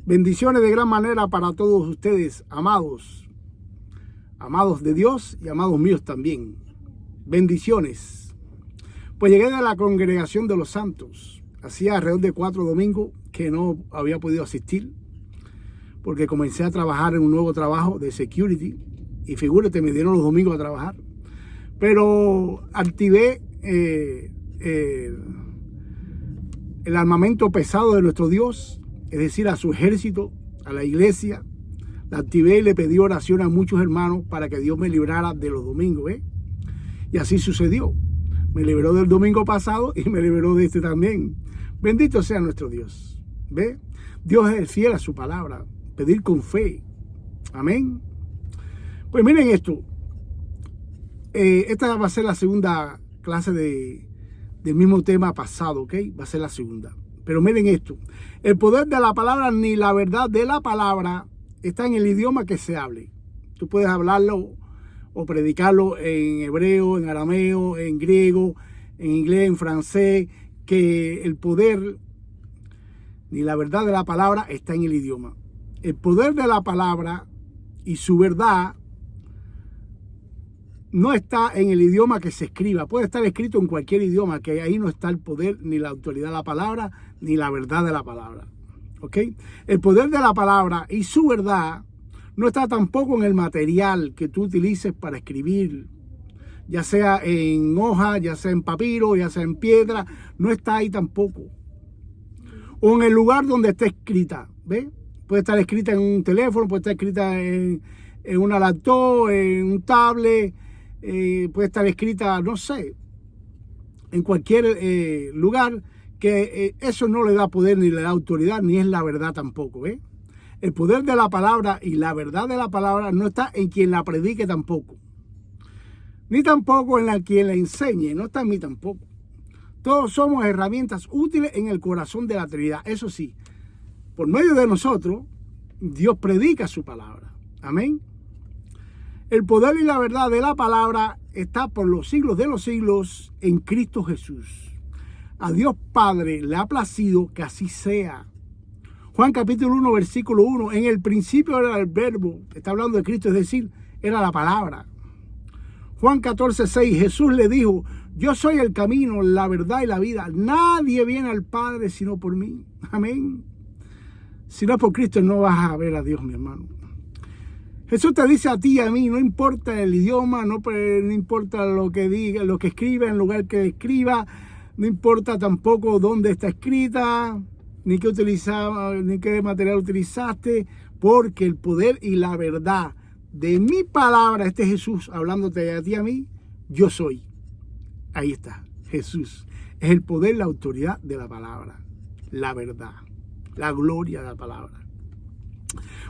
Bendiciones de gran manera para todos ustedes, amados de Dios y amados míos también. Bendiciones. Pues llegué de la congregación de los santos. Hacía alrededor de 4 domingos que no había podido asistir, porque comencé a trabajar en un nuevo trabajo de security. Y figúrate, me dieron los domingos a trabajar. Pero activé el armamento pesado de nuestro Dios, es decir, a su ejército, a la iglesia. La activé y le pedí oración a muchos hermanos para que Dios me librara de los domingos, Y así sucedió. Me liberó del domingo pasado y me liberó de este también. Bendito sea nuestro Dios. ¿Ve? Dios es fiel a su palabra. Pedir con fe. Amén. Pues miren esto. Esta va a ser la segunda clase del mismo tema pasado, ¿ok? Va a ser la segunda. Pero miren esto. El poder de la palabra ni la verdad de la palabra está en el idioma que se hable. Tú puedes hablarlo o predicarlo en hebreo, en arameo, en griego, en inglés, en francés, que el poder ni la verdad de la palabra está en el idioma. El poder de la palabra y su verdad no está en el idioma que se escriba. Puede estar escrito en cualquier idioma, que ahí no está el poder ni la autoridad de la palabra, ni la verdad de la palabra. ¿Ok? El poder de la palabra y su verdad no está tampoco en el material que tú utilices para escribir, ya sea en hoja, ya sea en papiro, ya sea en piedra, no está ahí tampoco. O en el lugar donde esté escrita, ¿ves? Puede estar escrita en un teléfono, puede estar escrita en una laptop, en un tablet, puede estar escrita, no sé, en cualquier lugar, que eso no le da poder ni le da autoridad, ni es la verdad tampoco, ¿eh? El poder de la palabra y la verdad de la palabra no está en quien la predique tampoco, ni tampoco en la quien la enseñe, no está en mí tampoco. Todos somos herramientas útiles en el corazón de la Trinidad. Eso sí, por medio de nosotros, Dios predica su palabra. Amén. El poder y la verdad de la palabra está por los siglos de los siglos en Cristo Jesús. A Dios Padre le ha placido que así sea. Juan capítulo 1, versículo 1. En el principio era el verbo. Está hablando de Cristo, es decir, era la palabra. Juan 14, 6. Jesús le dijo: yo soy el camino, la verdad y la vida. Nadie viene al Padre sino por mí. Amén. Si no es por Cristo, no vas a ver a Dios, mi hermano. Jesús te dice a ti y a mí, no importa el idioma, no importa lo que diga, lo que escriba, en lugar que escriba, no importa tampoco dónde está escrita, ni qué material utilizaste, porque el poder y la verdad de mi palabra, este Jesús hablándote a ti y a mí, yo soy. Ahí está, Jesús. Es el poder, la autoridad de la palabra, la verdad, la gloria de la palabra.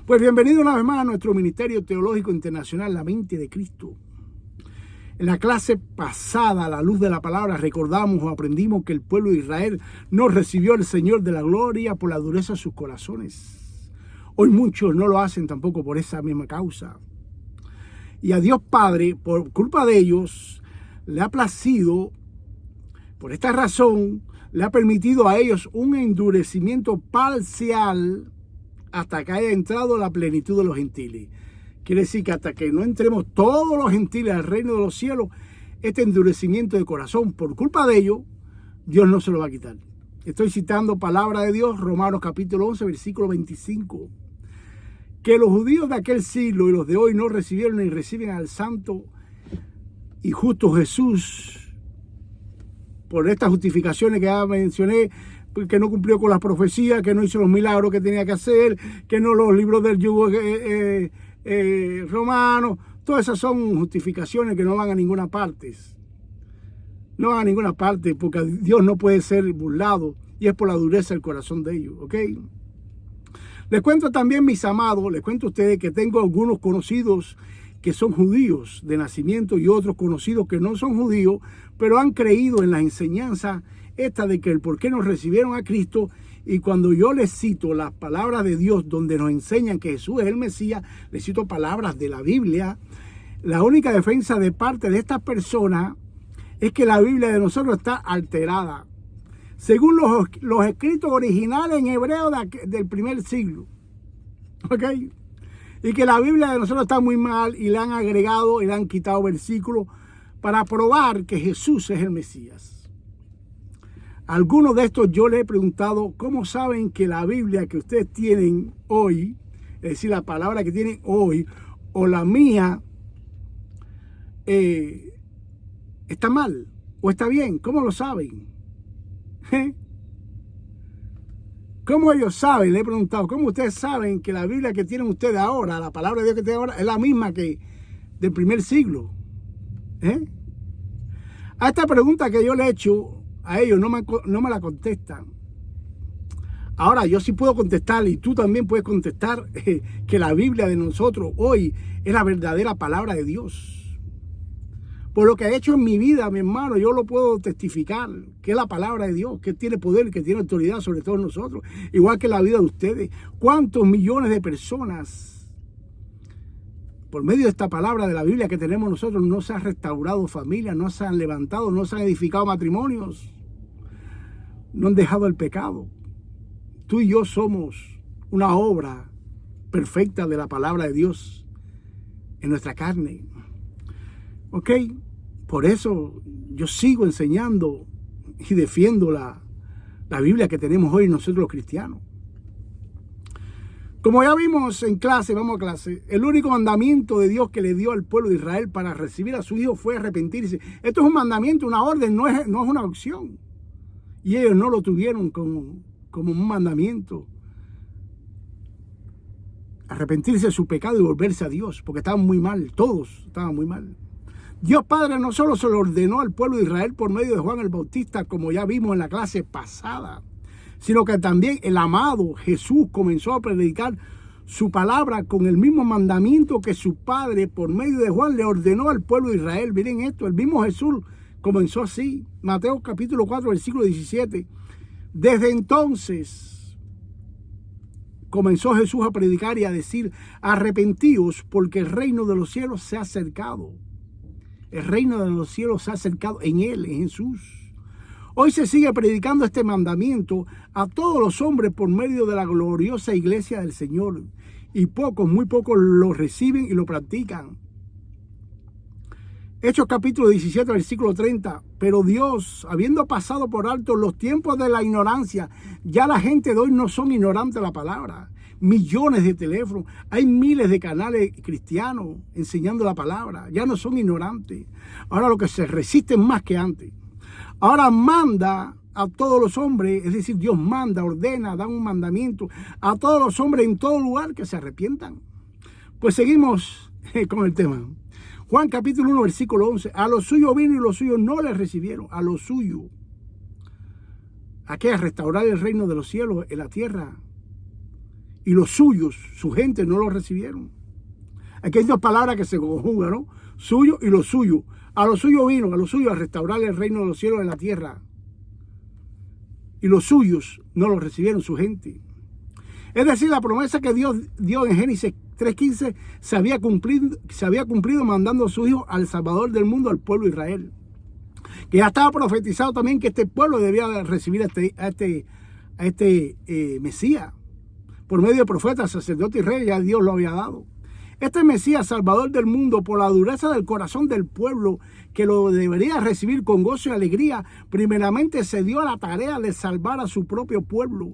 Pues bienvenido una vez más a nuestro Ministerio Teológico Internacional, La Mente de Cristo. En la clase pasada, a la luz de la palabra, recordamos o aprendimos que el pueblo de Israel no recibió al Señor de la gloria por la dureza de sus corazones. Hoy muchos no lo hacen tampoco por esa misma causa. Y a Dios Padre, por culpa de ellos, le ha placido, por esta razón, le ha permitido a ellos un endurecimiento parcial hasta que haya entrado la plenitud de los gentiles. Quiere decir que hasta que no entremos todos los gentiles al reino de los cielos, este endurecimiento de corazón, por culpa de ellos, Dios no se lo va a quitar. Estoy citando palabra de Dios, Romanos capítulo 11, versículo 25. Que los judíos de aquel siglo y los de hoy no recibieron ni reciben al santo y justo Jesús, por estas justificaciones que ya mencioné, que no cumplió con las profecías, que no hizo los milagros que tenía que hacer, que no los libros del yugo romano. Todas esas son justificaciones que no van a ninguna parte. No van a ninguna parte, porque Dios no puede ser burlado, y es por la dureza del corazón de ellos, ¿ok? Les cuento también, mis amados, les cuento a ustedes que tengo algunos conocidos que son judíos de nacimiento y otros conocidos que no son judíos, pero han creído en la enseñanza esta de que el por qué nos recibieron a Cristo. Y cuando yo les cito las palabras de Dios donde nos enseñan que Jesús es el Mesías, les cito palabras de la Biblia, la única defensa de parte de estas personas es que la Biblia de nosotros está alterada. Según los escritos originales en hebreo del primer siglo, ¿Ok? Y que la Biblia de nosotros está muy mal y le han agregado y le han quitado versículos para probar que Jesús es el Mesías. Algunos de estos yo les he preguntado, ¿cómo saben que la Biblia que ustedes tienen hoy, es decir, la palabra que tienen hoy, o la mía, está mal o está bien? ¿Cómo lo saben? ¿Cómo ellos saben? Le he preguntado, ¿cómo ustedes saben que la Biblia que tienen ustedes ahora, la palabra de Dios que tienen ahora, es la misma que del primer siglo? A esta pregunta que yo le he hecho a ellos, no me la contestan. Ahora, yo sí puedo contestar, y tú también puedes contestar, que la Biblia de nosotros hoy es la verdadera palabra de Dios. Por lo que ha hecho en mi vida, mi hermano, yo lo puedo testificar, que es la palabra de Dios, que tiene poder, que tiene autoridad sobre todos nosotros, igual que la vida de ustedes. ¿Cuántos millones de personas, por medio de esta palabra de la Biblia que tenemos nosotros, no se han restaurado familias, no se han levantado, no se han edificado matrimonios, no han dejado el pecado? Tú y yo somos una obra perfecta de la palabra de Dios en nuestra carne. ¿Ok? Por eso yo sigo enseñando y defiendo la Biblia que tenemos hoy nosotros los cristianos. Como ya vimos en clase, vamos a clase, el único mandamiento de Dios que le dio al pueblo de Israel para recibir a su hijo fue arrepentirse. Esto es un mandamiento, una orden, no es una opción. Y ellos no lo tuvieron como un mandamiento. Arrepentirse de su pecado y volverse a Dios, porque estaban muy mal, todos estaban muy mal. Dios Padre no solo se lo ordenó al pueblo de Israel por medio de Juan el Bautista, como ya vimos en la clase pasada, sino que también el amado Jesús comenzó a predicar su palabra con el mismo mandamiento que su Padre por medio de Juan le ordenó al pueblo de Israel. Miren esto, el mismo Jesús comenzó así. Mateo capítulo 4, versículo 17. Desde entonces comenzó Jesús a predicar y a decir: arrepentíos, porque el reino de los cielos se ha acercado. El reino de los cielos se ha acercado en Él, en Jesús. Hoy se sigue predicando este mandamiento a todos los hombres por medio de la gloriosa iglesia del Señor. Y pocos, muy pocos lo reciben y lo practican. Hechos capítulo 17, versículo 30. Pero Dios, habiendo pasado por alto los tiempos de la ignorancia, ya la gente de hoy no son ignorantes de la palabra. Millones de teléfonos, hay miles de canales cristianos enseñando la palabra, ya no son ignorantes. Ahora lo que se resisten más que antes. Ahora manda a todos los hombres, es decir, Dios manda, ordena, da un mandamiento a todos los hombres en todo lugar que se arrepientan. Pues seguimos con el tema. Juan capítulo 1, versículo 11. A los suyos vino y los suyos no les recibieron. A los suyos. ¿A qué? A restaurar el reino de los cielos en la tierra. Y los suyos, su gente, no lo recibieron. Aquí hay dos palabras que se conjugan, ¿no? Suyo y lo suyo. A los suyos vino, a los suyos a restaurar el reino de los cielos en la tierra. Y los suyos no lo recibieron, su gente. Es decir, la promesa que Dios dio en Génesis 3:15 se había cumplido mandando a su hijo al Salvador del mundo, al pueblo de Israel. Que ya estaba profetizado también que este pueblo debía recibir a este Mesías. Por medio de profetas, sacerdotes y reyes, ya Dios lo había dado. Este Mesías, Salvador del mundo, por la dureza del corazón del pueblo, que lo debería recibir con gozo y alegría, primeramente se dio a la tarea de salvar a su propio pueblo,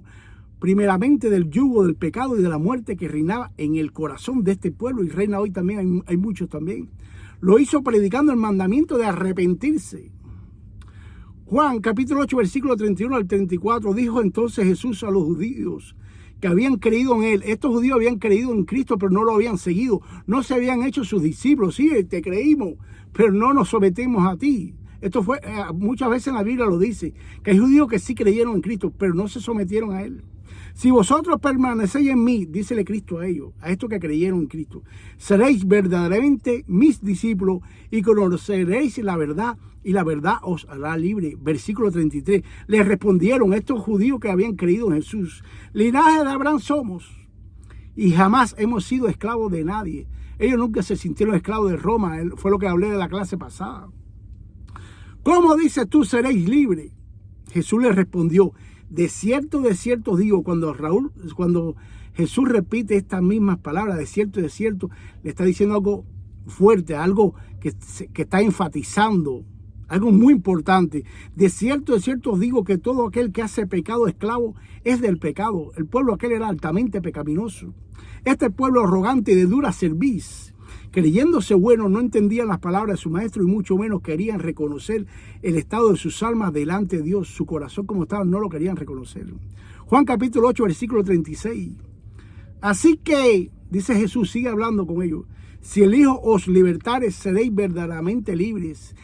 primeramente del yugo del pecado y de la muerte que reinaba en el corazón de este pueblo, y reina hoy también, hay muchos también. Lo hizo predicando el mandamiento de arrepentirse. Juan capítulo 8, versículo 31 al 34, dijo entonces Jesús a los judíos que habían creído en él. Estos judíos habían creído en Cristo, pero no lo habían seguido. No se habían hecho sus discípulos. Sí, te creímos, pero no nos sometemos a ti. Esto fue, muchas veces en la Biblia lo dice, que hay judíos que sí creyeron en Cristo, pero no se sometieron a él. Si vosotros permanecéis en mí, dícele Cristo a ellos, a estos que creyeron en Cristo, seréis verdaderamente mis discípulos y conoceréis la verdad, y la verdad os hará libre. Versículo 33. Les respondieron estos judíos que habían creído en Jesús: linaje de Abraham somos, y jamás hemos sido esclavos de nadie. Ellos nunca se sintieron esclavos de Roma, fue lo que hablé de la clase pasada. ¿Cómo dices tú seréis libres? Jesús les respondió: de cierto os digo, cuando Jesús repite estas mismas palabras, de cierto, le está diciendo algo fuerte, algo que está enfatizando, algo muy importante. De cierto os digo que todo aquel que hace pecado esclavo es del pecado. El pueblo aquel era altamente pecaminoso. Este pueblo arrogante y de dura cerviz, creyéndose bueno, no entendían las palabras de su maestro y mucho menos querían reconocer el estado de sus almas delante de Dios. Su corazón como estaba no lo querían reconocer. Juan capítulo 8, versículo 36. Así que, dice Jesús, sigue hablando con ellos, si el Hijo os libertare, seréis verdaderamente libres.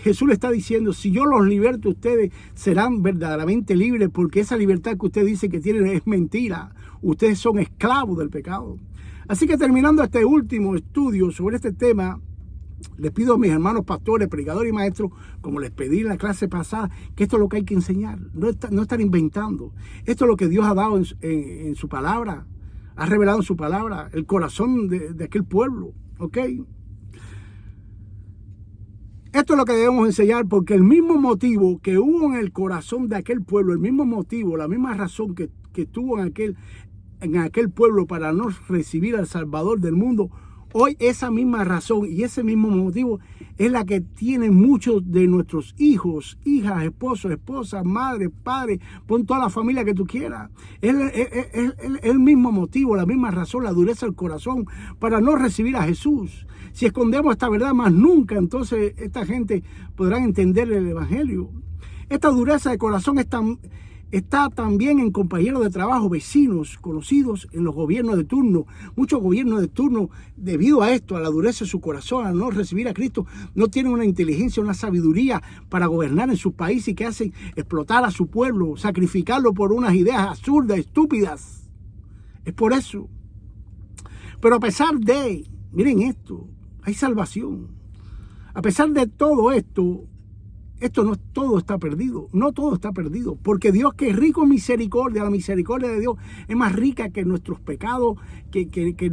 Jesús le está diciendo, si yo los liberto, ustedes serán verdaderamente libres, porque esa libertad que ustedes dicen que tienen es mentira. Ustedes son esclavos del pecado. Así que terminando este último estudio sobre este tema, les pido a mis hermanos pastores, predicadores y maestros, como les pedí en la clase pasada, que esto es lo que hay que enseñar, no estar inventando. Esto es lo que Dios ha dado en su palabra, ha revelado en su palabra, el corazón de aquel pueblo, ¿ok? Esto es lo que debemos enseñar, porque el mismo motivo que hubo en el corazón de aquel pueblo, el mismo motivo, la misma razón que tuvo en aquel pueblo para no recibir al Salvador del mundo, hoy esa misma razón y ese mismo motivo es la que tienen muchos de nuestros hijos, hijas, esposos, esposas, madres, padres, pon toda la familia que tú quieras. Es el mismo motivo, la misma razón, la dureza del corazón para no recibir a Jesús. Si escondemos esta verdad, más nunca entonces esta gente podrá entender el evangelio. Esta dureza de corazón está también en compañeros de trabajo, vecinos, conocidos, en los gobiernos de turno. Muchos gobiernos de turno, debido a esto, a la dureza de su corazón, a no recibir a Cristo, no tienen una inteligencia, una sabiduría para gobernar en sus países y que hacen explotar a su pueblo, sacrificarlo por unas ideas absurdas, estúpidas. Es por eso. Pero a pesar de, miren esto, hay salvación. A pesar de todo esto no todo está perdido, no todo está perdido, porque Dios, que es rico en misericordia, la misericordia de Dios es más rica que nuestros pecados, que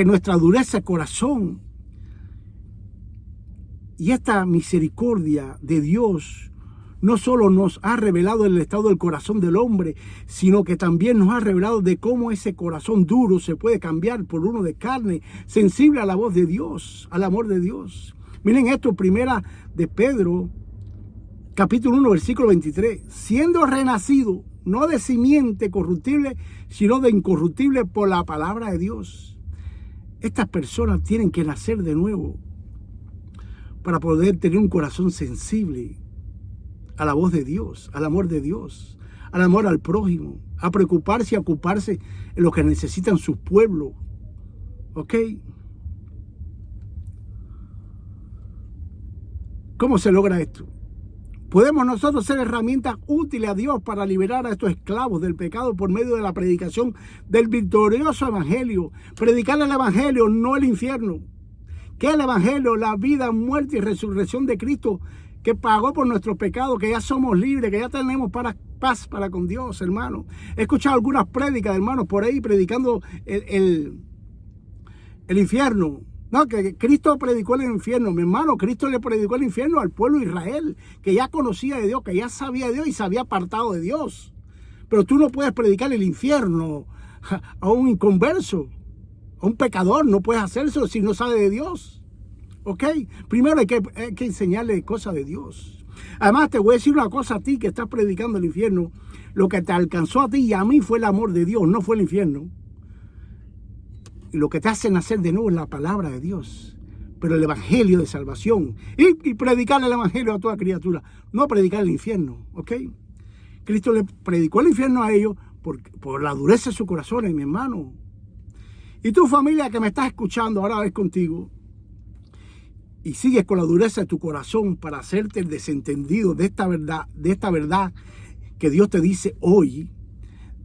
nuestra dureza de corazón. Y esta misericordia de Dios no solo nos ha revelado el estado del corazón del hombre, sino que también nos ha revelado de cómo ese corazón duro se puede cambiar por uno de carne, sensible a la voz de Dios, al amor de Dios. Miren esto, primera de Pedro, capítulo 1, versículo 23. Siendo renacido, no de simiente corruptible, sino de incorruptible por la palabra de Dios. Estas personas tienen que nacer de nuevo para poder tener un corazón sensible a la voz de Dios, al amor de Dios, al amor al prójimo, a preocuparse y a ocuparse en lo que necesitan sus pueblos. ¿Ok? ¿Cómo se logra esto? Podemos nosotros ser herramientas útiles a Dios para liberar a estos esclavos del pecado por medio de la predicación del victorioso evangelio. Predicar el evangelio, no el infierno. ¿Qué es el evangelio? La vida, muerte y resurrección de Cristo, que pagó por nuestros pecados, que ya somos libres, que ya tenemos paz para con Dios, hermano. He escuchado algunas prédicas, hermanos, por ahí predicando el infierno. No, que Cristo predicó el infierno. Mi hermano, Cristo le predicó el infierno al pueblo de Israel, que ya conocía de Dios, que ya sabía de Dios y se había apartado de Dios. Pero tú no puedes predicar el infierno a un inconverso, a un pecador. No puedes hacerlo si no sabe de Dios. ¿Ok? Primero hay que enseñarle cosas de Dios. Además, te voy a decir una cosa a ti que estás predicando el infierno. Lo que te alcanzó a ti y a mí fue el amor de Dios, no fue el infierno. Y lo que te hace nacer de nuevo es la palabra de Dios. Pero el evangelio de salvación. Y predicar el evangelio a toda criatura. No predicar el infierno. ¿Ok? Cristo le predicó el infierno a ellos por la dureza de su corazón, mi hermano. Y tu familia que me estás escuchando ahora es contigo. Y sigues con la dureza de tu corazón para hacerte el desentendido de esta verdad que Dios te dice hoy.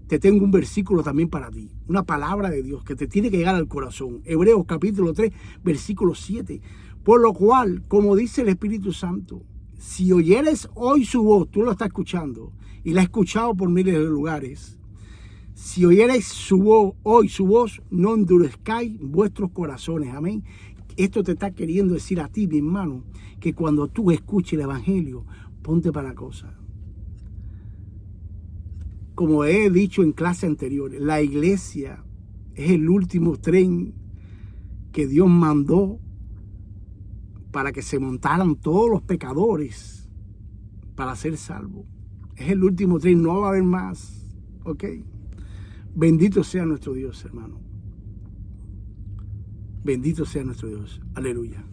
Te tengo un versículo también para ti, una palabra de Dios que te tiene que llegar al corazón. Hebreos capítulo 3, versículo 7. Por lo cual, como dice el Espíritu Santo, si oyeres hoy su voz, tú lo estás escuchando y la has escuchado por miles de lugares. Si oyeres hoy su voz, no endurezcáis vuestros corazones. Amén. Esto te está queriendo decir a ti, mi hermano, que cuando tú escuches el evangelio, Ponte para la cosa. Como he dicho en clase anterior, la iglesia es el último tren que Dios mandó para que se montaran todos los pecadores para ser salvos. Es el último tren, no va a haber más. ¿Ok? Bendito sea nuestro Dios, hermano. Bendito sea nuestro Dios. Aleluya.